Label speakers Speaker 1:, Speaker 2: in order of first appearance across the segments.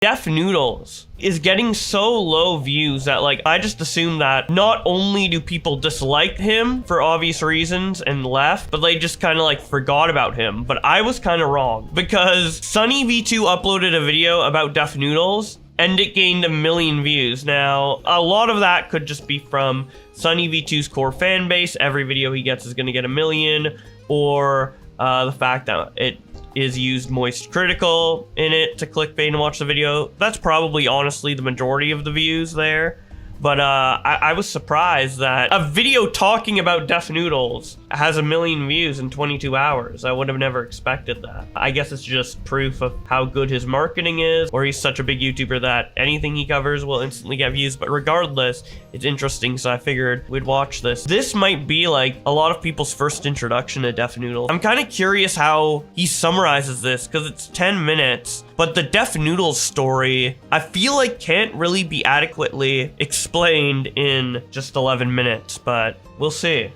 Speaker 1: Def Noodles is getting so low views that like I just assume that not only do people dislike him for obvious reasons and left, but they just kind of like forgot about him. But I was kind of wrong, because SunnyV2 uploaded a video about Def Noodles and it gained 1 million views. Now, a lot of that could just be from SunnyV2's core fan base. Every video he gets is going to get 1 million, or the fact that it is used moist critical in it to clickbait and watch the video. That's probably honestly the majority of the views there. But I was surprised that a video talking about Def Noodles has 1 million views in 22 hours. I would have never expected that. I guess it's just proof of how good his marketing is, or he's such a big YouTuber that anything he covers will instantly get views. But regardless, it's interesting, so I figured we'd watch this. This might be like a lot of people's first introduction to Def Noodles. I'm kind of curious how he summarizes this, because it's 10 minutes. But the Def Noodles story, I feel like can't really be adequately explained in just 11 minutes, but we'll see.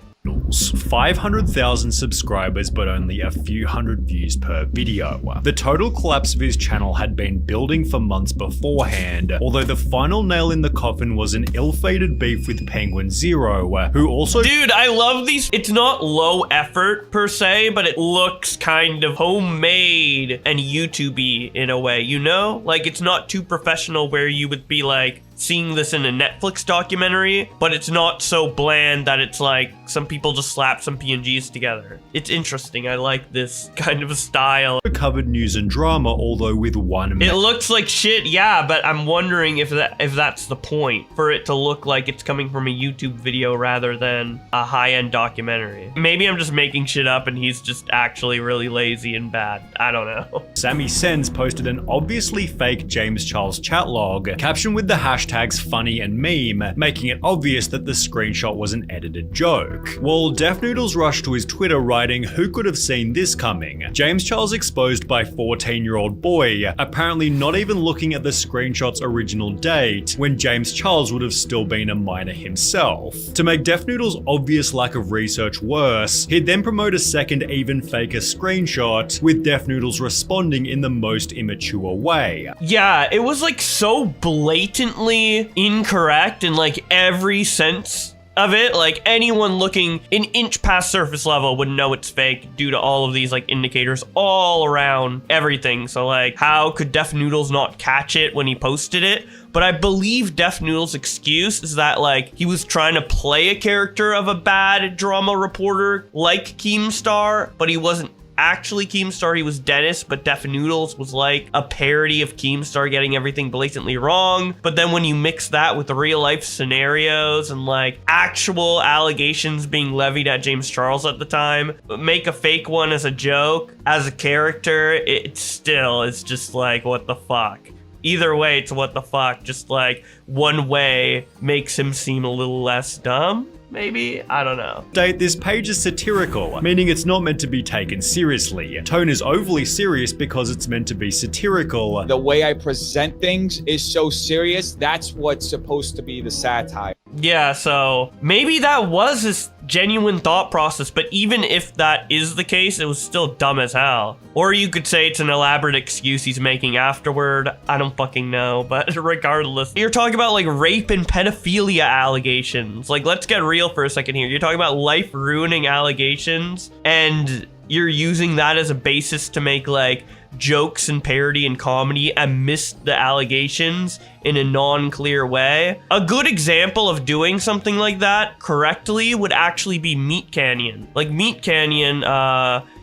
Speaker 2: 500,000 subscribers but only a few hundred views per video. The total collapse of his channel had been building for months beforehand, although the final nail in the coffin was an ill-fated beef with Penguin Zero, who also—
Speaker 1: Dude, I love these. It's not low effort per se, but it looks kind of homemade and YouTube-y in a way, you know? Like, it's not too professional where you would be like seeing this in a Netflix documentary, but it's not so bland that it's like some people just slap some PNGs together. It's interesting. I like this kind of a style.
Speaker 2: Covered news and drama, although with one—
Speaker 1: It looks like shit, yeah, but I'm wondering if that's the point, for it to look like it's coming from a YouTube video rather than a high-end documentary. Maybe I'm just making shit up and he's just actually really lazy and bad. I don't know.
Speaker 2: Sammy Sens posted an obviously fake James Charles chat log, captioned with the hashtags funny and meme, making it obvious that the screenshot was an edited joke. While Def Noodles rushed to his Twitter writing, "Who could have seen this coming?" James Charles exposed by 14-year-old boy, apparently not even looking at the screenshot's original date, when James Charles would have still been a minor himself. To make Def Noodles' obvious lack of research worse, he'd then promote a second even faker screenshot, with Def Noodles responding in the most immature way.
Speaker 1: Yeah, it was like so blatantly incorrect in like every sense of it. Like anyone looking an inch past surface level would know it's fake due to all of these like indicators all around everything. So like, how could Def Noodles not catch it when he posted it? But I believe Def Noodles' excuse is that like he was trying to play a character of a bad drama reporter like Keemstar, but he wasn't actually Keemstar. He was Dennis, but Def Noodles was like a parody of Keemstar getting everything blatantly wrong. But then when you mix that with the real life scenarios and like actual allegations being levied at James Charles at the time, make a fake one as a joke, as a character, it still is just like, what the fuck? Either way, it's what the fuck. Just like one way makes him seem a little less dumb. Maybe? I don't know.
Speaker 2: This page is satirical, meaning it's not meant to be taken seriously. Tone is overly serious because it's meant to be satirical.
Speaker 3: The way I present things is so serious, that's what's supposed to be the satire.
Speaker 1: Yeah, so maybe that was his genuine thought process, but even if that is the case, it was still dumb as hell. Or you could say it's an elaborate excuse he's making afterward. I don't fucking know, but regardless. You're talking about like rape and pedophilia allegations. Like, let's get real for a second here. You're talking about life-ruining allegations, and you're using that as a basis to make like jokes and parody and comedy amidst the allegations in a non-clear way. A good example of doing something like that correctly would actually be Meat Canyon. Like Meat Canyon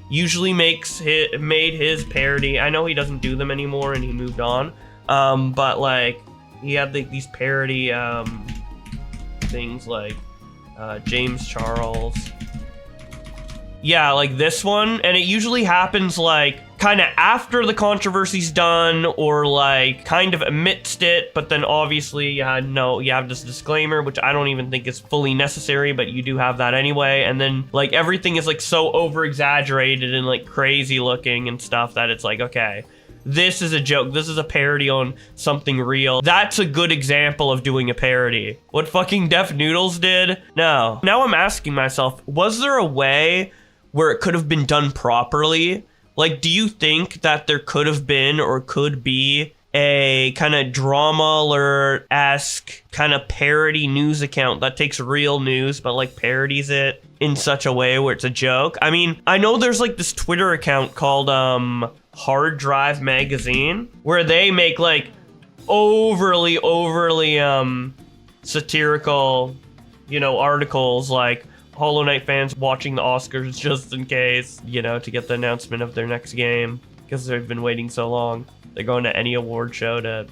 Speaker 1: usually made his parody. I know he doesn't do them anymore and he moved on. But like he had these parody things like James Charles. Yeah, like this one, and it usually happens like kind of after the controversy's done or like kind of amidst it, but then obviously you have this disclaimer, which I don't even think is fully necessary, but you do have that anyway. And then like everything is like so over exaggerated and like crazy looking and stuff that it's like, okay, this is a joke. This is a parody on something real. That's a good example of doing a parody. What fucking Def Noodles did? No. Now I'm asking myself, was there a way where it could have been done properly? Like, do you think that there could have been or could be a kind of drama alert-esque kind of parody news account that takes real news but like parodies it in such a way where it's a joke. I mean, I know there's like this Twitter account called Hard Drive Magazine where they make like overly satirical, you know, articles like Hollow Knight fans watching the Oscars just in case, you know, to get the announcement of their next game because they've been waiting so long. They're going to any award show to,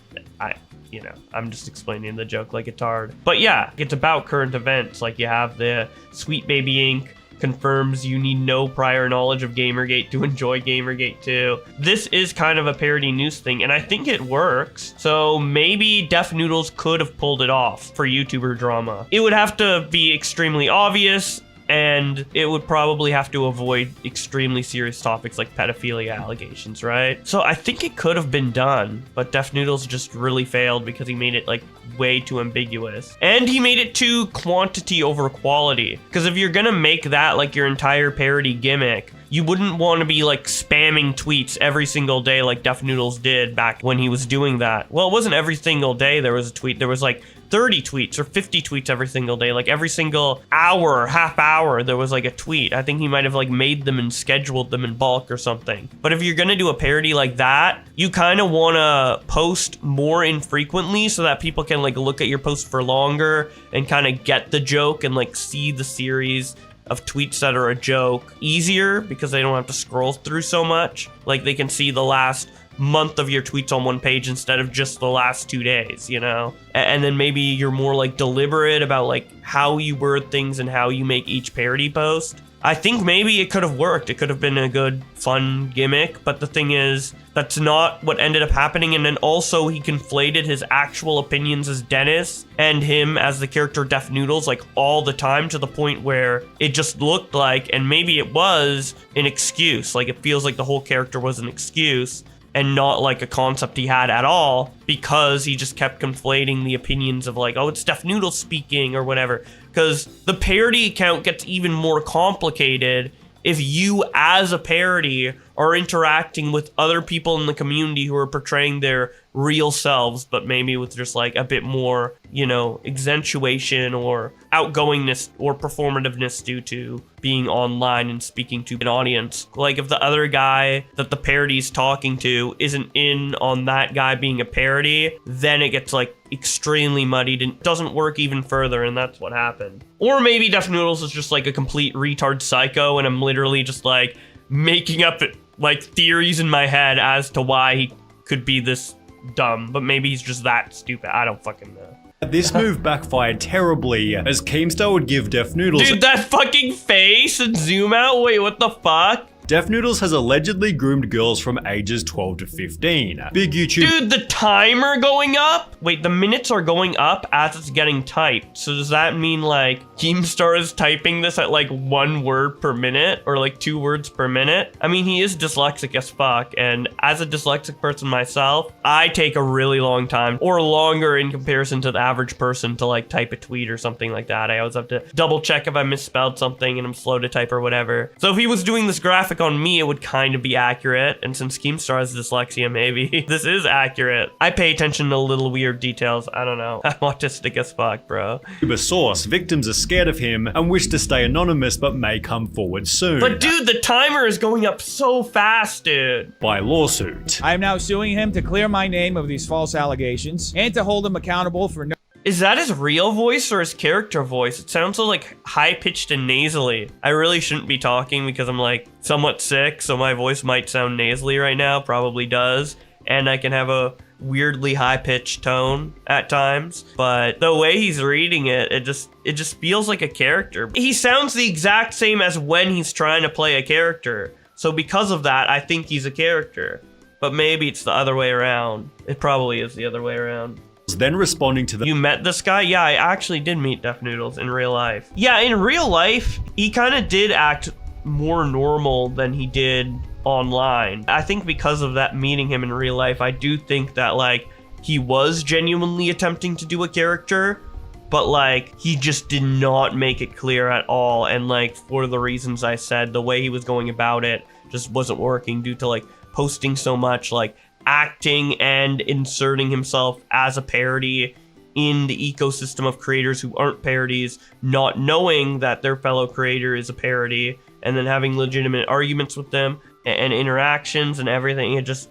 Speaker 1: you know, I'm just explaining the joke like it's hard. But yeah, it's about current events. Like you have the Sweet Baby Inc. confirms you need no prior knowledge of Gamergate to enjoy Gamergate 2. This is kind of a parody news thing, and I think it works. So maybe DefNoodles could have pulled it off for YouTuber drama. It would have to be extremely obvious, and it would probably have to avoid extremely serious topics like pedophilia allegations, right? So I think it could have been done, but DefNoodles just really failed because he made it like way too ambiguous. And he made it too quantity over quality. Because if you're gonna make that like your entire parody gimmick, you wouldn't want to be like spamming tweets every single day like DefNoodles did back when he was doing that. Well, it wasn't every single day there was a tweet. There was like 30 tweets or 50 tweets every single day. Like every single hour, half hour, there was like a tweet. I think he might have like made them and scheduled them in bulk or something. But if you're gonna do a parody like that, you kind of want to post more infrequently so that people can like look at your post for longer and kind of get the joke and like see the series of tweets that are a joke easier because they don't have to scroll through so much. Like they can see the last month of your tweets on one page instead of just the last 2 days, you know? And then maybe you're more like deliberate about like how you word things and how you make each parody post. I think maybe it could have worked. It could have been a good, fun gimmick, but the thing is, that's not what ended up happening. And then also he conflated his actual opinions as Dennis and him as the character Def Noodles like all the time to the point where it just looked like, and maybe it was, an excuse. Like it feels like the whole character was an excuse and not like a concept he had at all because he just kept conflating the opinions of like, oh, it's Def Noodles speaking or whatever. Because the parody account gets even more complicated if you as a parody are interacting with other people in the community who are portraying their real selves, but maybe with just like a bit more, you know, accentuation or outgoingness or performativeness due to being online and speaking to an audience. Like if the other guy that the parody's talking to isn't in on that guy being a parody, then it gets like extremely muddied and doesn't work even further, and that's what happened. Or maybe Def Noodles is just like a complete retard psycho and I'm literally just like making up like theories in my head as to why he could be this dumb, but maybe he's just that stupid. I don't fucking know.
Speaker 2: This move backfired terribly, as Keemstar would give Def Noodles—
Speaker 1: Dude, that fucking face and zoom out, wait, what the fuck?
Speaker 2: Def Noodles has allegedly groomed girls from ages 12 to 15. Big YouTube—
Speaker 1: Dude, the timer going up? Wait, the minutes are going up as it's getting typed. So does that mean like Keemstar is typing this at like 1 word per minute or like 2 words per minute? I mean, he is dyslexic as fuck, and as a dyslexic person myself, I take a really long time, or longer in comparison to the average person, to like type a tweet or something like that. I always have to double check if I misspelled something and I'm slow to type or whatever. So if he was doing this graphic on me, it would kind of be accurate, and since Keemstar has dyslexia, maybe this is accurate. I pay attention to little weird details. I don't know. I'm autistic as fuck, bro.
Speaker 2: Source: victims are scared of him and wish to stay anonymous but may come forward soon.
Speaker 1: But dude, the timer is going up so fast, dude.
Speaker 2: By lawsuit.
Speaker 3: I am now suing him to clear my name of these false allegations and to hold him accountable for no—
Speaker 1: Is that his real voice or his character voice? It sounds so like high-pitched and nasally. I really shouldn't be talking because I'm like somewhat sick, so my voice might sound nasally right now, probably does. And I can have a weirdly high-pitched tone at times, but the way he's reading it, it just feels like a character. He sounds the exact same as when he's trying to play a character. So because of that, I think he's a character. But maybe it's the other way around. It probably is the other way around.
Speaker 2: Then responding to the—
Speaker 1: You met this guy? Yeah, I actually did meet Def Noodles in real life. Yeah, in real life, he kind of did act more normal than he did online. I think because of that, meeting him in real life, I do think that like he was genuinely attempting to do a character, but like he just did not make it clear at all. And like for the reasons I said, the way he was going about it just wasn't working due to like posting so much like acting and inserting himself as a parody in the ecosystem of creators who aren't parodies, not knowing that their fellow creator is a parody, and then having legitimate arguments with them and interactions and everything. It just,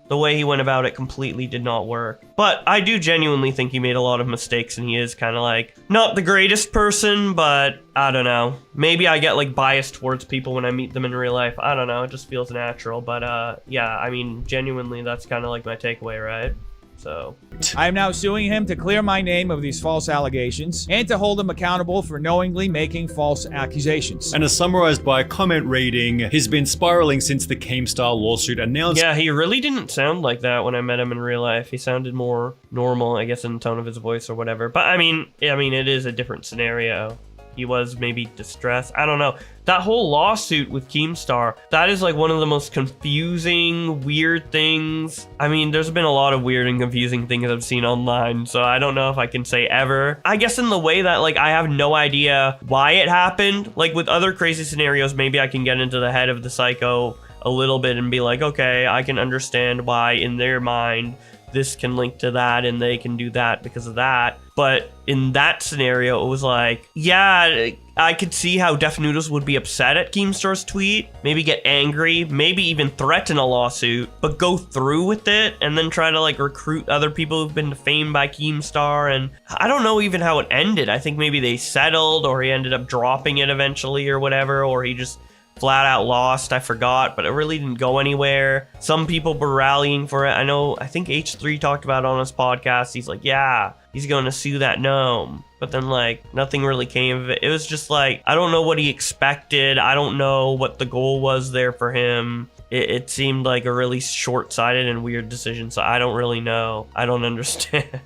Speaker 1: the way he went about it completely did not work. But I do genuinely think he made a lot of mistakes, and he is kind of like not the greatest person, but I don't know. Maybe I get like biased towards people when I meet them in real life. I don't know. It just feels natural. But yeah, I mean, genuinely, that's kind of like my takeaway, right? So
Speaker 3: I am now suing him to clear my name of these false allegations and to hold him accountable for knowingly making false accusations.
Speaker 2: And as summarized by a comment reading, he's been spiraling since the Keemstar lawsuit announced.
Speaker 1: Yeah, he really didn't sound like that when I met him in real life. He sounded more normal, I guess, in the tone of his voice or whatever. But I mean, it is a different scenario. He was maybe distressed. I don't know. That whole lawsuit with Keemstar, that is like one of the most confusing, weird things. I mean, there's been a lot of weird and confusing things I've seen online, so I don't know if I can say ever. I guess in the way that like I have no idea why it happened. Like with other crazy scenarios, maybe I can get into the head of the psycho a little bit and be like, okay, I can understand why in their mind this can link to that and they can do that because of that. But in that scenario, it was like, yeah, I could see how DefNoodles would be upset at Keemstar's tweet, maybe get angry, maybe even threaten a lawsuit, but go through with it and then try to like recruit other people who've been defamed by Keemstar. And I don't know even how it ended. I think maybe they settled, or he ended up dropping it eventually or whatever, or he just flat out lost. I forgot, but it really didn't go anywhere. Some people were rallying for it. I think H3 talked about it on his podcast. He's like, yeah, he's going to sue that gnome. But then like nothing really came of it. It was just like, I don't know what he expected. I don't know what the goal was there for him. It seemed like a really short-sighted and weird decision. So I don't really know. I don't understand.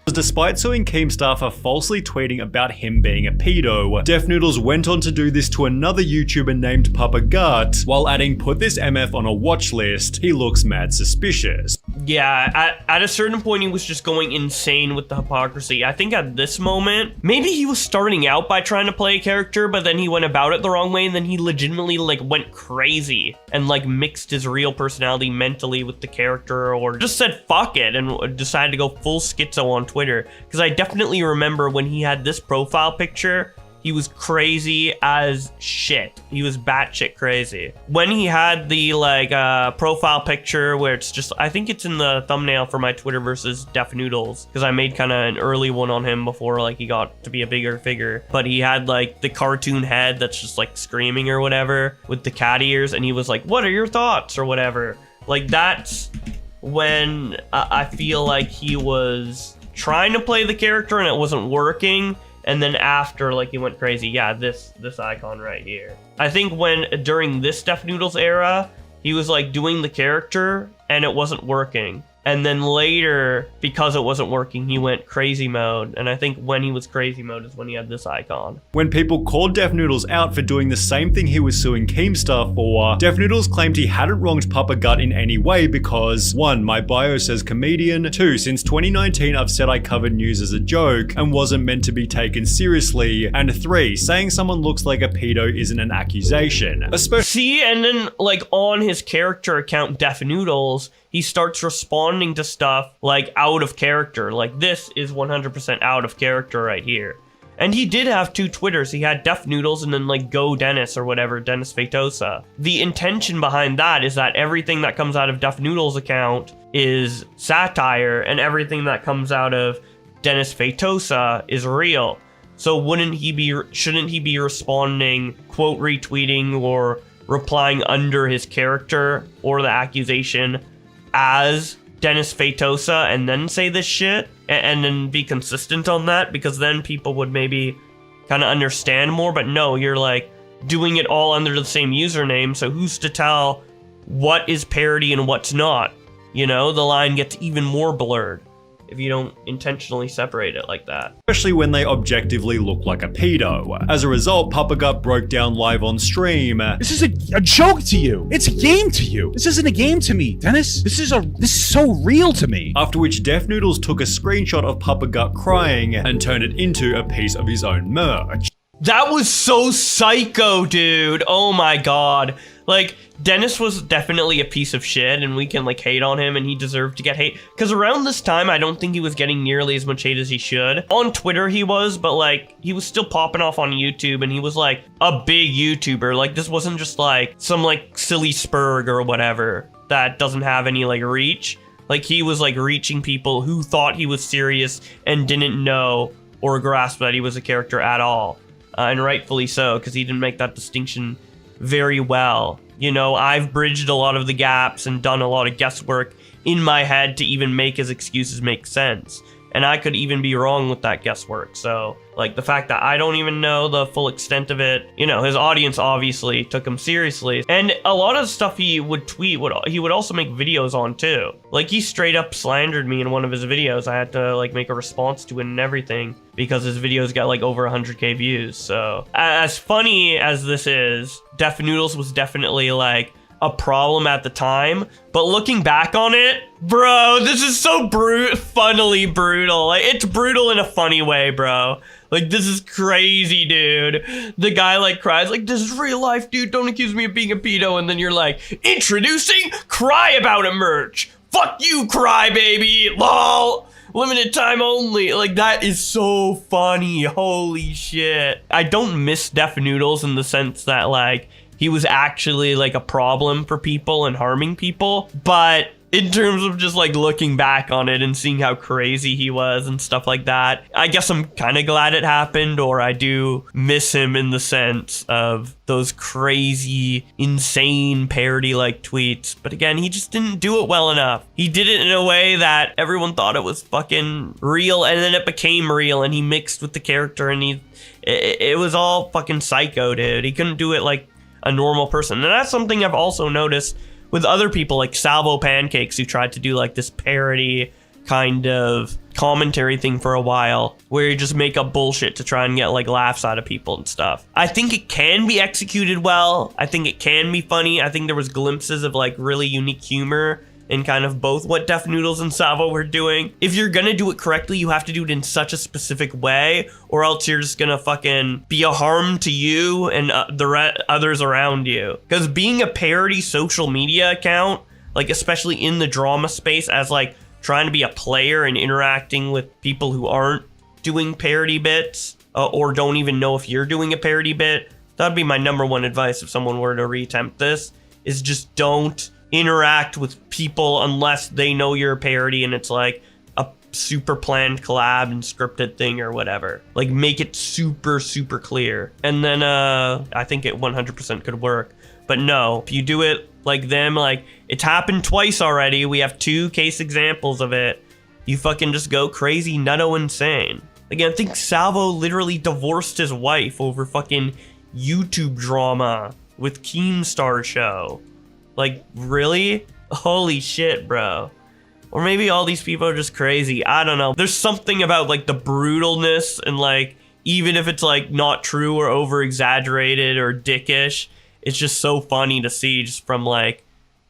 Speaker 2: Despite suing Keemstar for falsely tweeting about him being a pedo, DefNoodles went on to do this to another YouTuber named Papa Gut, while adding "put this MF on a watch list. He looks mad suspicious."
Speaker 1: Yeah, at a certain point, he was just going insane with the hypocrisy. I think at this moment, maybe he was starting out by trying to play a character, but then he went about it the wrong way, and then he legitimately like went crazy and like mixed his real personality mentally with the character, or just said fuck it and decided to go full schizo on Twitter. Because I definitely remember when he had this profile picture, he was crazy as shit. He was batshit crazy. When he had the like profile picture where it's just, I think it's in the thumbnail for my Twitter versus DefNoodles, because I made kind of an early one on him before like he got to be a bigger figure. But he had like the cartoon head that's just like screaming or whatever with the cat ears, and he was like, what are your thoughts or whatever. Like that's when I feel like he was trying to play the character and it wasn't working. And then after, like, he went crazy. Yeah, this icon right here. I think during this DefNoodles era, he was like doing the character and it wasn't working. And then later, because it wasn't working, he went crazy mode. And I think when he was crazy mode is when he had this icon.
Speaker 2: When people called DefNoodles out for doing the same thing he was suing Keemstar for, DefNoodles claimed he hadn't wronged Papa Gut in any way because 1. My bio says comedian, 2. Since 2019 I've said I covered news as a joke and wasn't meant to be taken seriously, and 3. Saying someone looks like a pedo isn't an accusation.
Speaker 1: See, and then like on his character account DefNoodles, he starts responding to stuff like out of character. Like this is 100% out of character right here. And he did have 2 Twitters. He had DefNoodles and then like Go Dennis or whatever, Dennis Fatosa. The intention behind that is that everything that comes out of DefNoodles' account is satire, and everything that comes out of Dennis Fatosa is real. So shouldn't he be responding, quote retweeting or replying under his character or the accusation as Dennis Fatosa and then say this shit and then be consistent on that? Because then people would maybe kind of understand more. But no, you're like doing it all under the same username, so who's to tell what is parody and what's not? You know, the line gets even more blurred if you don't intentionally separate it like that.
Speaker 2: Especially when they objectively look like a pedo. As a result, Papa Gut broke down live on stream.
Speaker 4: This is a joke to you. It's a game to you. This isn't a game to me, Dennis. This is so real to me.
Speaker 2: After which DefNoodles took a screenshot of Papa Gut crying and turned it into a piece of his own merch.
Speaker 1: That was so psycho, dude. Oh my god. Like, Dennis was definitely a piece of shit, and we can, like, hate on him, and he deserved to get hate. Because around this time, I don't think he was getting nearly as much hate as he should. On Twitter, he was, but, like, he was still popping off on YouTube, and he was, like, a big YouTuber. Like, this wasn't just, like, some, like, silly spurg or whatever that doesn't have any, like, reach. Like, he was, like, reaching people who thought he was serious and didn't know or grasp that he was a character at all. And rightfully so, because he didn't make that distinction very well. You know, I've bridged a lot of the gaps and done a lot of guesswork in my head to even make his excuses make sense. And I could even be wrong with that guesswork. So, like, the fact that I don't even know the full extent of it, you know, his audience obviously took him seriously. And a lot of stuff he would tweet, he would also make videos on too. Like, he straight up slandered me in one of his videos. I had to, like, make a response to it and everything because his videos got, like, over 100k views. So, as funny as this is, Def Noodles was definitely, like, a problem at the time, but looking back on it, bro, this is so funnily brutal. Like, it's brutal in a funny way, bro. Like, this is crazy, dude. The guy, like, cries, like, this is real life, dude. Don't accuse me of being a pedo. And then you're like, introducing Cry About It merch. Fuck you, cry baby. Lol. Limited time only. Like, that is so funny. Holy shit. I don't miss Def Noodles in the sense that, like, he was actually, like, a problem for people and harming people. But in terms of just, like, looking back on it and seeing how crazy he was and stuff like that, I guess I'm kind of glad it happened, or I do miss him in the sense of those crazy, insane parody-like tweets. But again, he just didn't do it well enough. He did it in a way that everyone thought it was fucking real, and then it became real, and he mixed with the character, and it was all fucking psycho, dude. He couldn't do it like a normal person. And that's something I've also noticed with other people like Salvo Pancakes, who tried to do like this parody kind of commentary thing for a while, where you just make up bullshit to try and get like laughs out of people and stuff. I think it can be executed well. I think it can be funny. I think there was glimpses of like really unique humor in kind of both what Def Noodles and Salvo were doing. If you're gonna do it correctly, you have to do it in such a specific way, or else you're just gonna fucking be a harm to you and others around you. Because being a parody social media account, like especially in the drama space, as like trying to be a player and interacting with people who aren't doing parody bits, or don't even know if you're doing a parody bit, that'd be my number one advice if someone were to reattempt this, is just don't interact with people unless they know you're a parody and it's like a super planned collab and scripted thing or whatever. Like, make it super, super clear. And then I think it 100% could work. But no, if you do it like them, like, it's happened twice already. We have 2 case examples of it. You fucking just go crazy, nutto insane. Again, I think Salvo literally divorced his wife over fucking YouTube drama with Keemstar show. Like, really? Holy shit, bro. Or maybe all these people are just crazy. I don't know. There's something about, like, the brutalness and, like, even if it's, like, not true or over-exaggerated or dickish, it's just so funny to see just from, like,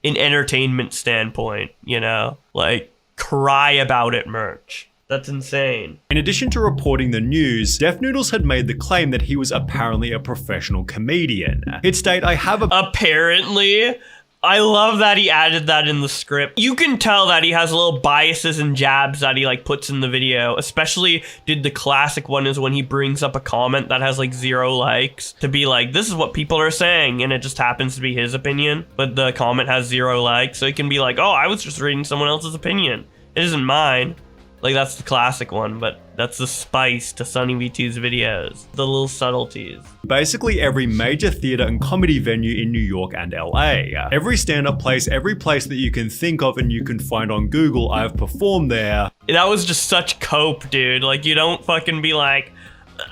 Speaker 1: an entertainment standpoint, you know? Like, Cry About It merch. That's insane.
Speaker 2: In addition to reporting the news, Def Noodles had made the claim that he was apparently a professional comedian. He'd state, I have a...
Speaker 1: Apparently... I love that he added that in the script. You can tell that he has little biases and jabs that he like puts in the video. Especially the classic one is when he brings up a comment that has like 0 likes to be like, this is what people are saying, and it just happens to be his opinion, but the comment has 0 likes, so he can be like, oh, I was just reading someone else's opinion. It isn't mine. Like, that's the classic one, but that's the spice to SunnyV2's videos. The little subtleties.
Speaker 2: Basically every major theater and comedy venue in New York and LA. Every stand-up place, every place that you can think of and you can find on Google, I've performed there.
Speaker 1: That was just such cope, dude. Like, you don't fucking be like,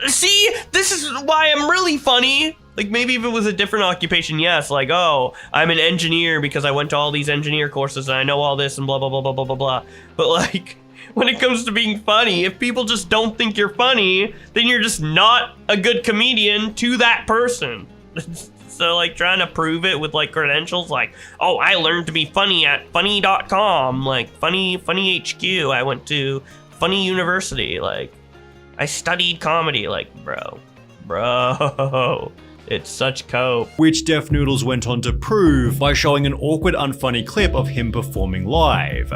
Speaker 1: see, this is why I'm really funny. Like, maybe if it was a different occupation, yes, like, oh, I'm an engineer because I went to all these engineer courses and I know all this and blah, blah, blah, blah, blah, blah, blah. But, like, when it comes to being funny, if people just don't think you're funny, then you're just not a good comedian to that person. So, like, trying to prove it with, like, credentials, like, oh, I learned to be funny at funny.com, like, funny HQ, I went to Funny University, like, I studied comedy, like, bro, Bro, it's such cope.
Speaker 2: Which DefNoodles went on to prove by showing an awkward, unfunny clip of him performing live.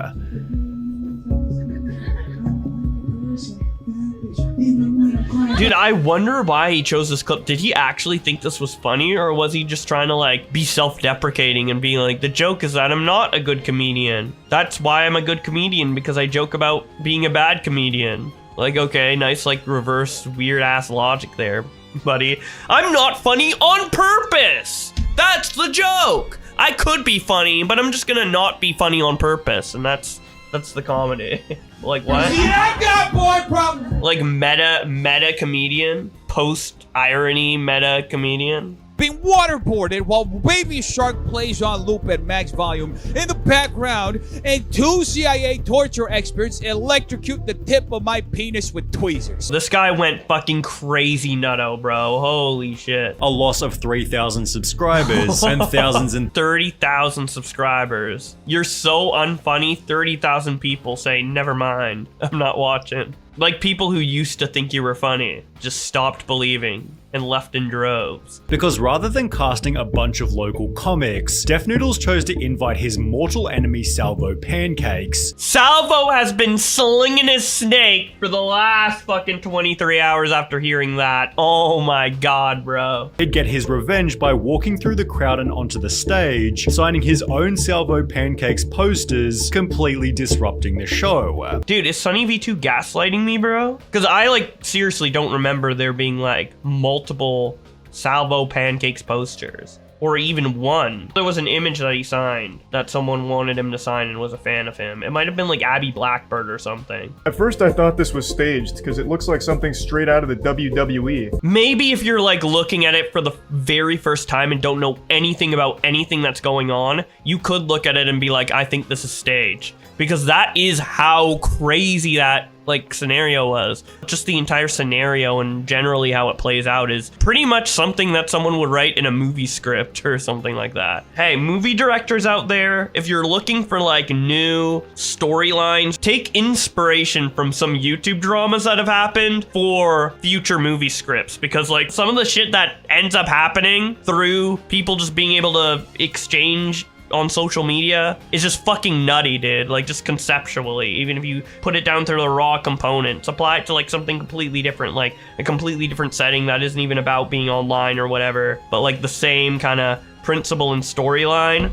Speaker 1: Dude, I wonder why he chose this clip. Did he actually think this was funny, or was he just trying to like be self-deprecating and being like, the joke is that I'm not a good comedian. That's why I'm a good comedian, because I joke about being a bad comedian. Like, okay, nice like reverse weird ass logic there, buddy. I'm not funny on purpose. That's the joke. I could be funny, but I'm just gonna not be funny on purpose, and that's the comedy. Like what?
Speaker 3: Yeah, I got boy problem.
Speaker 1: Like meta comedian, post irony meta comedian.
Speaker 3: Being waterboarded while Baby Shark plays on loop at max volume in the background, and 2 CIA torture experts electrocute the tip of my penis with tweezers.
Speaker 1: This guy went fucking crazy nutto, bro. Holy shit.
Speaker 2: A loss of 3,000 subscribers and thousands and
Speaker 1: 30,000 subscribers. You're so unfunny, 30,000 people say, never mind, I'm not watching. Like people who used to think you were funny just stopped believing and left in droves.
Speaker 2: Because rather than casting a bunch of local comics, DefNoodles chose to invite his mortal enemy Salvo Pancakes.
Speaker 1: Salvo has been slinging his snake for the last fucking 23 hours after hearing that. Oh my god, bro.
Speaker 2: He'd get his revenge by walking through the crowd and onto the stage, signing his own Salvo Pancakes posters, completely disrupting the show.
Speaker 1: Dude, is SunnyV2 gaslighting me, bro? Because I like seriously don't remember there being like multiple Salvo Pancakes posters, or even one. There was an image that he signed that someone wanted him to sign and was a fan of him. It might have been like Abby Blackbird or something.
Speaker 5: At first I thought this was staged because it looks like something straight out of the WWE.
Speaker 1: Maybe if you're like looking at it for the very first time and don't know anything about anything that's going on, you could look at it and be like, I think this is staged. Because that is how crazy that like scenario was. Just the entire scenario and generally how it plays out is pretty much something that someone would write in a movie script or something like that. Hey, movie directors out there, if you're looking for like new storylines, take inspiration from some YouTube dramas that have happened for future movie scripts, because like some of the shit that ends up happening through people just being able to exchange on social media is just fucking nutty, dude. Like just conceptually, even if you put it down to the raw components, apply it to like something completely different, like a completely different setting that isn't even about being online or whatever, but like the same kind of principle and storyline,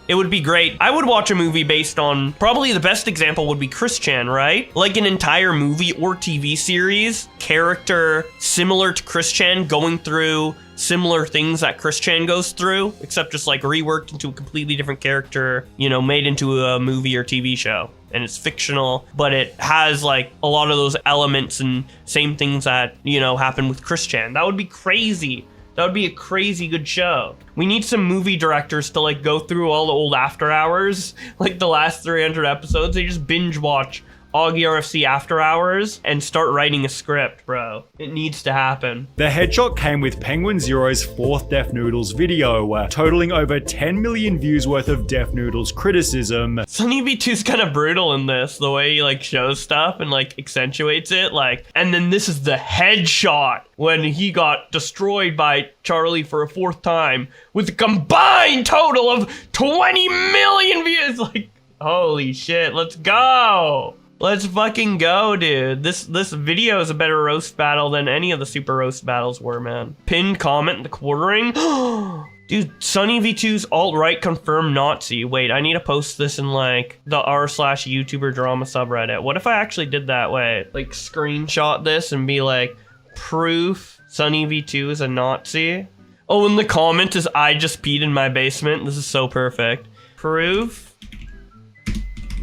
Speaker 1: it would be great. I would watch a movie based on, probably the best example would be Chris Chan, right? Like an entire movie or TV series, character similar to Chris Chan going through similar things that Chris Chan goes through, except just like reworked into a completely different character, you know, made into a movie or TV show. And it's fictional, but it has like a lot of those elements and same things that, you know, happen with Chris Chan. That would be crazy. That would be a crazy good show. We need some movie directors to like go through all the old After Hours, like the last 300 episodes. They just binge watch Augie RFC After Hours and start writing a script, bro. It needs to happen.
Speaker 2: The headshot came with Penguin Zero's 4th DefNoodles video, totaling over 10 million views worth of DefNoodles criticism.
Speaker 1: SunnyV2's kind of brutal in this, the way he like shows stuff and like accentuates it, like, and then this is the headshot when he got destroyed by Charlie for a 4th time with a combined total of 20 million views. Like, holy shit, let's go. Let's fucking go, dude. This video is a better roast battle than any of the super roast battles were, man. Pinned comment in the quartering. Dude, SunnyV2's alt-right confirmed Nazi. Wait, I need to post this in like the r/YouTuber drama subreddit. What if I actually did that way? Like screenshot this and be like, proof SunnyV2 is a Nazi. Oh, and the comment is, I just peed in my basement. This is so perfect. Proof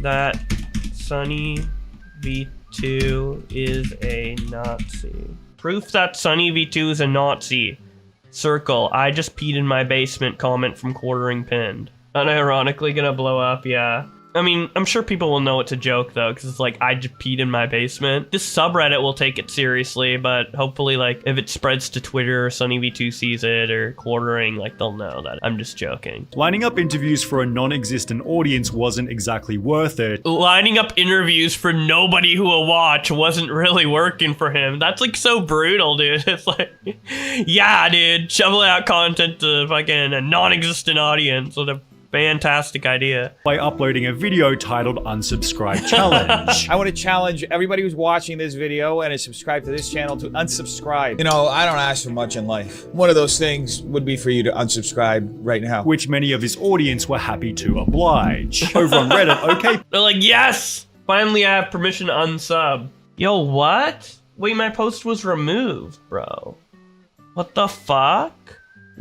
Speaker 1: that SunnyV2 is a Nazi. Proof that SunnyV2 is a Nazi. Circle, I just peed in my basement comment from quartering pinned. Unironically gonna blow up, yeah. I mean, I'm sure people will know it's a joke though, because it's like, I just peed in my basement. This subreddit will take it seriously, but hopefully like if it spreads to Twitter or SunnyV2 sees it or quartering, like they'll know that I'm just joking.
Speaker 2: Lining up interviews for a non-existent audience wasn't exactly worth it.
Speaker 1: Lining up interviews for nobody who will watch wasn't really working for him. That's like so brutal, dude. It's like, yeah, dude, shovel out content to fucking a non-existent audience. What a fantastic idea.
Speaker 2: By uploading a video titled Unsubscribe Challenge.
Speaker 3: I want to challenge everybody who's watching this video and is subscribed to this channel to unsubscribe. You know, I don't ask for much in life. One of those things would be for you to unsubscribe right now.
Speaker 2: Which many of his audience were happy to oblige. Over on Reddit, okay.
Speaker 1: They're like, yes! Finally I have permission to unsub. Yo, what? Wait, my post was removed, bro. What the fuck?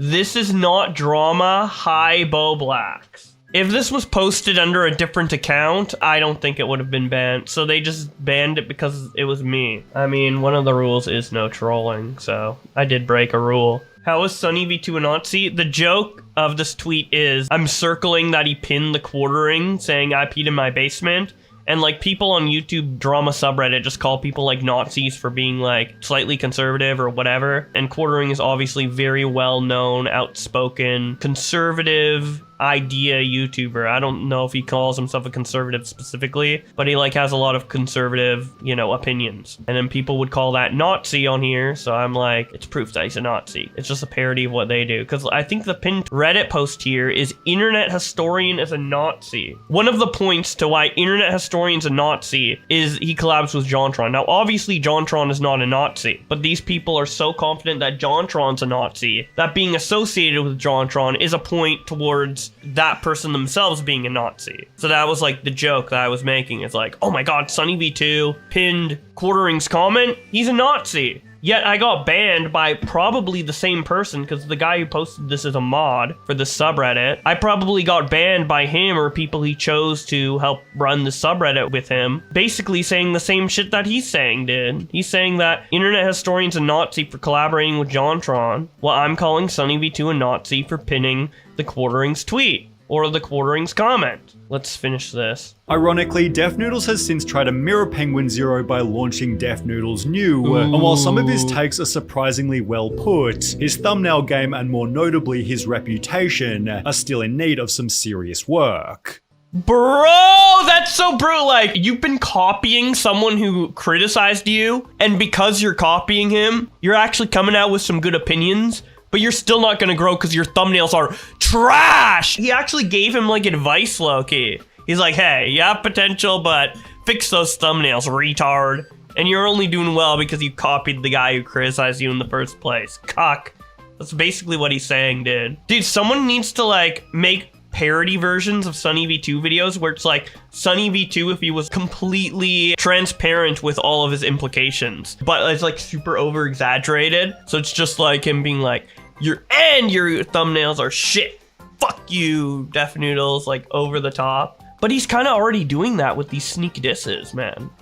Speaker 1: This is not drama. Hi, Bowblax. If this was posted under a different account, I don't think it would have been banned. So they just banned it because it was me. I mean, one of the rules is no trolling, so I did break a rule. How is SunnyV2 a Nazi? The joke of this tweet is, I'm circling that he pinned the quartering saying I peed in my basement. And like people on YouTube drama subreddit just call people like Nazis for being like slightly conservative or whatever. And quartering is obviously very well known, outspoken, conservative idea YouTuber. I don't know if he calls himself a conservative specifically, but he like has a lot of conservative, you know, opinions. And then people would call that Nazi on here. So I'm like, it's proof that he's a Nazi. It's just a parody of what they do. Because I think the pinned Reddit post here is internet historian is a Nazi. One of the points to why internet historian's a Nazi is he collabs with JonTron. Now, obviously JonTron is not a Nazi, but these people are so confident that JonTron's a Nazi that being associated with JonTron is a point towards that person themselves being a Nazi. So that was like the joke that I was making. It's like, oh my god, SunnyV2 pinned quartering's comment, he's a Nazi. Yet I got banned by probably the same person, because the guy who posted this is a mod for the subreddit. I probably got banned by him or people he chose to help run the subreddit with him, basically saying the same shit that he's saying, dude. He's saying that internet historian's a Nazi for collaborating with JonTron, while I'm calling SunnyV2 a Nazi for pinning the quartering's tweet, or the quartering's comment. Let's finish this.
Speaker 2: Ironically, DefNoodles has since tried to mirror Penguin Zero by launching DefNoodles New, and while some of his takes are surprisingly well put, his thumbnail game and more notably his reputation are still in need of some serious work.
Speaker 1: Bro, that's so brutal. Like, you've been copying someone who criticized you, and because you're copying him, you're actually coming out with some good opinions, but you're still not gonna grow because your thumbnails are trash. He actually gave him like advice, low-key. He's like, hey, you have potential, but fix those thumbnails, retard. And you're only doing well because you copied the guy who criticized you in the first place. Cuck. That's basically what he's saying, dude. Dude, someone needs to like make parody versions of SunnyV2 videos where it's like SunnyV2 if he was completely transparent with all of his implications, but it's like super over exaggerated. So it's just like him being like, your thumbnails are shit. Fuck you, Def Noodles, like over the top. But he's kind of already doing that with these sneak disses, man.